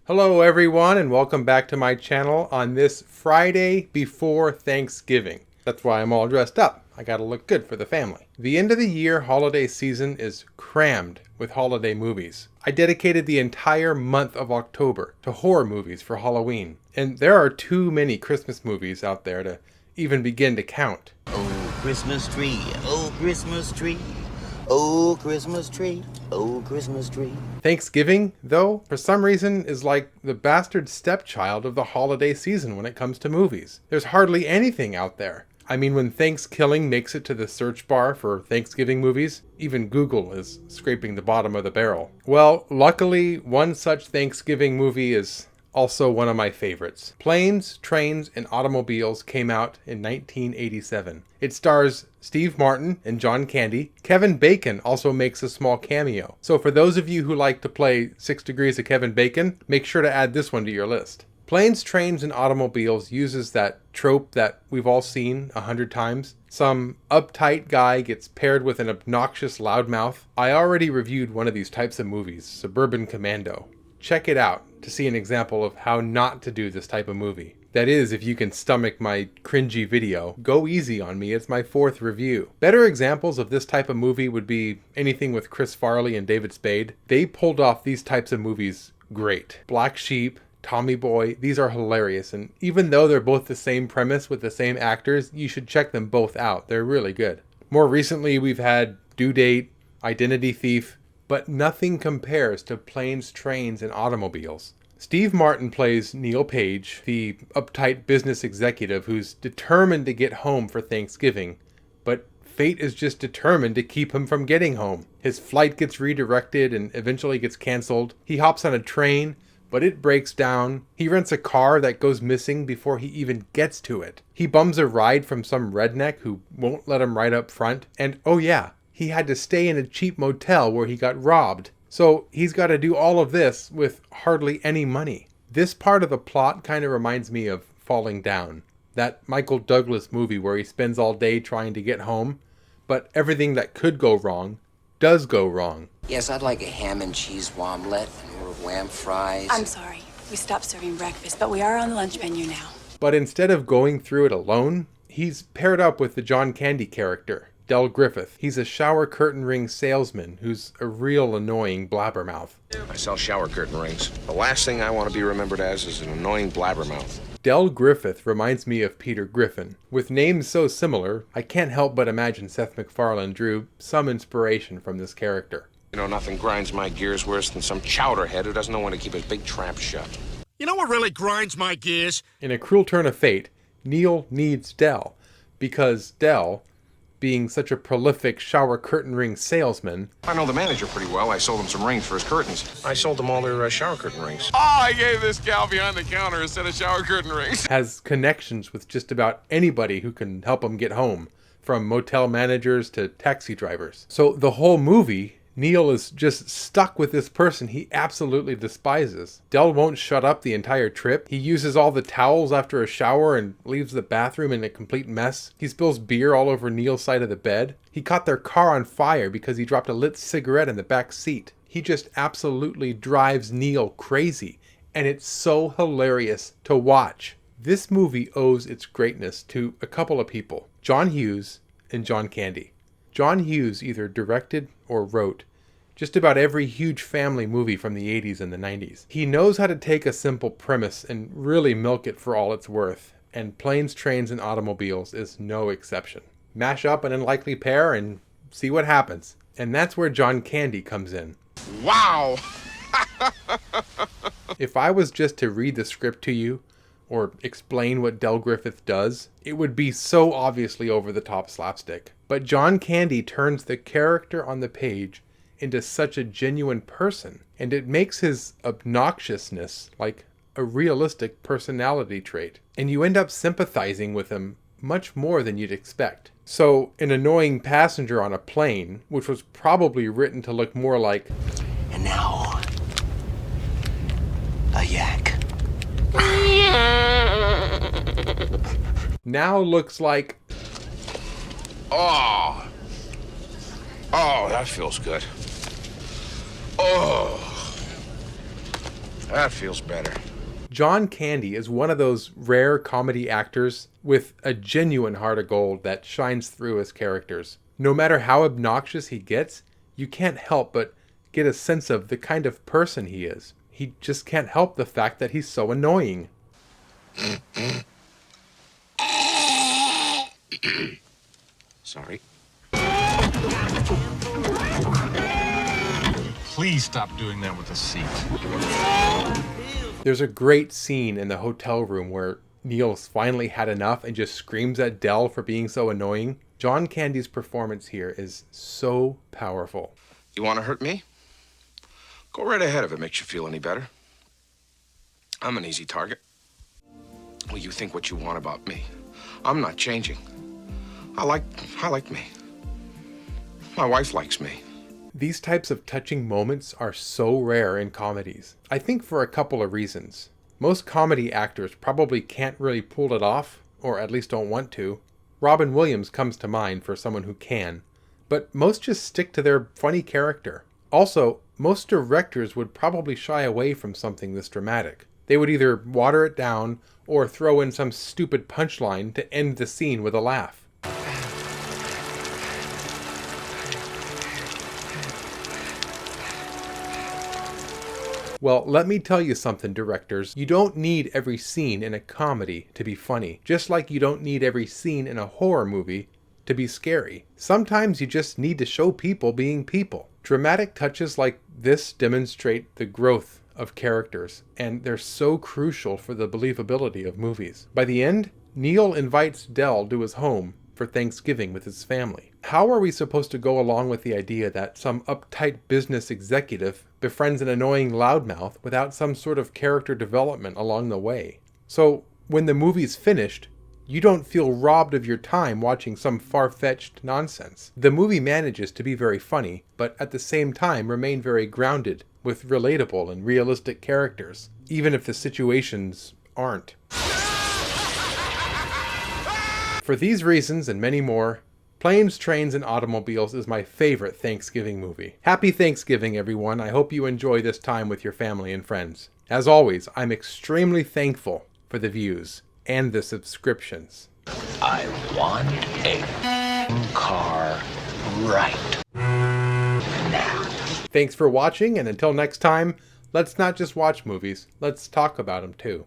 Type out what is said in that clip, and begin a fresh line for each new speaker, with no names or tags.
Hello everyone and welcome back to my channel on this Friday before Thanksgiving. That's why I'm all dressed up. I gotta look good for the family. The end of the year holiday season is crammed with holiday movies. I dedicated the entire month of October to horror movies for Halloween. And there are too many Christmas movies out there to even begin to count.
Oh, Christmas tree, oh, Christmas tree, oh, Christmas tree, oh, Christmas tree.
Thanksgiving, though, for some reason is like the bastard stepchild of the holiday season when it comes to movies. There's hardly anything out there. I mean, when Thanksgiving makes it to the search bar for Thanksgiving movies, even Google is scraping the bottom of the barrel. Well, luckily, one such Thanksgiving movie is also one of my favorites. Planes, Trains, and Automobiles came out in 1987. It stars Steve Martin and John Candy. Kevin Bacon also makes a small cameo. So for those of you who like to play 6 Degrees of Kevin Bacon, make sure to add this one to your list. Planes, Trains, and Automobiles uses that trope that we've all seen 100 times. Some uptight guy gets paired with an obnoxious loudmouth. I already reviewed one of these types of movies, Suburban Commando. Check it out to see an example of how not to do this type of movie. That is, if you can stomach my cringy video. Go easy on me, it's my 4th review. Better examples of this type of movie would be anything with Chris Farley and David Spade. They pulled off these types of movies great. Black Sheep, Tommy Boy, these are hilarious, and even though they're both the same premise with the same actors, you should check them both out. They're really good. More recently, we've had Due Date, Identity Thief, but nothing compares to Planes, Trains, and Automobiles. Steve Martin plays Neil Page, the uptight business executive who's determined to get home for Thanksgiving, but fate is just determined to keep him from getting home. His flight gets redirected and eventually gets canceled. He hops on a train, but it breaks down. He rents a car that goes missing before he even gets to it. He bums a ride from some redneck who won't let him ride up front. And oh yeah, he had to stay in a cheap motel where he got robbed. So he's got to do all of this with hardly any money. This part of the plot kind of reminds me of Falling Down, that Michael Douglas movie where he spends all day trying to get home, but everything that could go wrong does go wrong.
Yes, I'd like a ham and cheese omelet and more wham fries.
I'm sorry. We stopped serving breakfast, but we are on the lunch menu now.
But instead of going through it alone, he's paired up with the John Candy character, Del Griffith. He's a shower curtain ring salesman who's a real annoying blabbermouth.
I sell shower curtain rings. The last thing I want to be remembered as is an annoying blabbermouth.
Del Griffith reminds me of Peter Griffin. With names so similar, I can't help but imagine Seth MacFarlane drew some inspiration from this character.
You know, nothing grinds my gears worse than some chowderhead who doesn't know when to keep his big trap shut.
You know what really grinds my gears?
In a cruel turn of fate, Neil needs Del, because Del, being such a prolific shower curtain ring salesman...
I know the manager pretty well. I sold him some rings for his curtains. I sold them all their shower curtain rings.
Oh, I gave this gal behind the counter a set of shower curtain rings.
has connections with just about anybody who can help him get home, from motel managers to taxi drivers. So the whole movie, Neil is just stuck with this person he absolutely despises. Del won't shut up the entire trip. He uses all the towels after a shower and leaves the bathroom in a complete mess. He spills beer all over Neil's side of the bed. He caught their car on fire because he dropped a lit cigarette in the back seat. He just absolutely drives Neil crazy, and it's so hilarious to watch. This movie owes its greatness to a couple of people, John Hughes and John Candy. John Hughes either directed or wrote just about every huge family movie from the 80s and the 90s. He knows how to take a simple premise and really milk it for all it's worth, and Planes, Trains, and Automobiles is no exception. Mash up an unlikely pair and see what happens. And that's where John Candy comes in.
Wow.
If I was just to read the script to you, or explain what Del Griffith does, it would be so obviously over-the-top slapstick. But John Candy turns the character on the page into such a genuine person, and it makes his obnoxiousness like a realistic personality trait. And you end up sympathizing with him much more than you'd expect. So, an annoying passenger on a plane, which was probably written to look more like...
And now, a yak.
now looks like...
Oh, that feels good. Oh, That feels better.
John Candy is one of those rare comedy actors with a genuine heart of gold that shines through his characters. No matter how obnoxious he gets, you can't help but get a sense of the kind of person he is. He just can't help the fact that he's so annoying.
Sorry.
Please stop doing that with the seat.
There's a great scene in the hotel room where Neil's finally had enough and just screams at Dell for being so annoying. John Candy's performance here is so powerful.
You want to hurt me? Go right ahead if it makes you feel any better. I'm an easy target. Well, you think what you want about me. I'm not changing. I like me. My wife likes me.
These types of touching moments are so rare in comedies. I think for a couple of reasons. Most comedy actors probably can't really pull it off, or at least don't want to. Robin Williams comes to mind for someone who can, but most just stick to their funny character. Also, most directors would probably shy away from something this dramatic. They would either water it down or throw in some stupid punchline to end the scene with a laugh. Well, let me tell you something, directors. You don't need every scene in a comedy to be funny, just like you don't need every scene in a horror movie to be scary. Sometimes you just need to show people being people. Dramatic touches like this demonstrate the growth of characters, and they're so crucial for the believability of movies. By the end, Neil invites Dell to his home for Thanksgiving with his family. How are we supposed to go along with the idea that some uptight business executive befriends an annoying loudmouth without some sort of character development along the way? So when the movie's finished, you don't feel robbed of your time watching some far-fetched nonsense. The movie manages to be very funny, but at the same time remain very grounded with relatable and realistic characters, even if the situations aren't. For these reasons and many more, Planes, Trains, and Automobiles is my favorite Thanksgiving movie. Happy Thanksgiving, everyone. I hope you enjoy this time with your family and friends. As always, I'm extremely thankful for the views and the subscriptions.
I want a car right now.
Thanks for watching, and until next time, let's not just watch movies, let's talk about them too.